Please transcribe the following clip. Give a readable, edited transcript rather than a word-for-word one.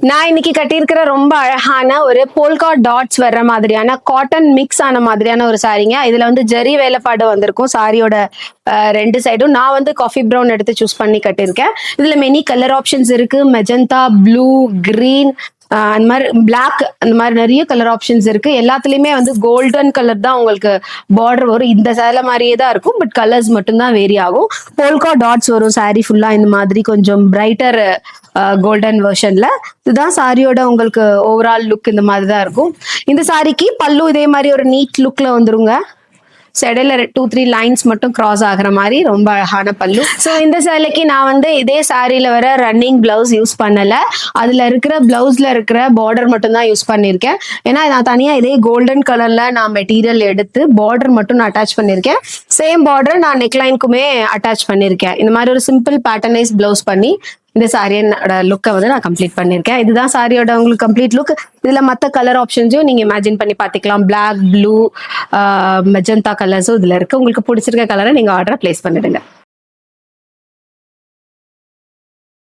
நான் இன்னைக்கு கட்டியிருக்கிற ரொம்ப அழகான ஒரு போல்கா டாட்ஸ் வர்ற மாதிரியான காட்டன் மிக்ஸ் ஆன மாதிரியான ஒரு சாரீங்க. இதுல வந்து ஜரி வேலைப்பாடு வந்திருக்கும் சாரியோட ரெண்டு சைடும். நான் வந்து காஃபி ப்ரௌன் எடுத்து சூஸ் பண்ணி கட்டியிருக்கேன். இதுல மெனி கலர் ஆப்ஷன்ஸ் இருக்கு. மெஜந்தா, ப்ளூ, கிரீன், அந்த மாதிரி பிளாக், அந்த மாதிரி நிறைய கலர் ஆப்ஷன்ஸ் இருக்கு. எல்லாத்துலயுமே வந்து கோல்டன் கலர் தான் உங்களுக்கு பார்டர் வரும். இந்த சேலை மாதிரியே தான் இருக்கும், பட் கலர்ஸ் மட்டும்தான் வேரி ஆகும். போல்கா டாட்ஸ் வரும் சாரி ஃபுல்லா இந்த மாதிரி கொஞ்சம் பிரைட்டர் கோல்டன் வெர்ஷன்ல. இதுதான் சாரியோட உங்களுக்கு ஓவரால் லுக் இந்த மாதிரி தான் இருக்கும். இந்த சாரிக்கு பல்லு இதே மாதிரி ஒரு நீட் லுக்ல வந்துருங்க. இடையில 2-3 லைன்ஸ் மட்டும் கிராஸ் ஆகுற மாதிரி ரொம்ப அழகான பல்லு. ஸோ இந்த சேலைக்கு நான் வந்து இதே சாரியில வர ரன்னிங் பிளவுஸ் யூஸ் பண்ணல. அதுல இருக்கிற பிளவுஸ்ல இருக்கிற பார்டர் மட்டும் தான் யூஸ் பண்ணியிருக்கேன். ஏன்னா நான் தனியா இதே கோல்டன் கலர்ல நான் மெட்டீரியல் எடுத்து பார்டர் மட்டும் நான் அட்டாச் பண்ணியிருக்கேன். சேம் பார்டர் நான் நெக்லைனுக்குமே அட்டாச் பண்ணியிருக்கேன். இந்த மாதிரி ஒரு சிம்பிள் பேட்டர்னைஸ் பிளவுஸ் பண்ணி இந்த சாரியோட லுக்கை வந்து நான் கம்ப்ளீட் பண்ணியிருக்கேன். இதுதான் சாரியோட உங்களுக்கு கம்ப்ளீட் லுக். இதுல மற்ற கலர் ஆப்ஷன்ஸும் நீங்க இமேஜின் பண்ணி பார்த்துக்கலாம். பிளாக், ப்ளூ, மெஜந்தா கலர்ஸும் இதுல இருக்கு. உங்களுக்கு பிடிச்சிருக்க கலரை நீங்க ஆர்டர் பிளேஸ் பண்ணிடுங்க.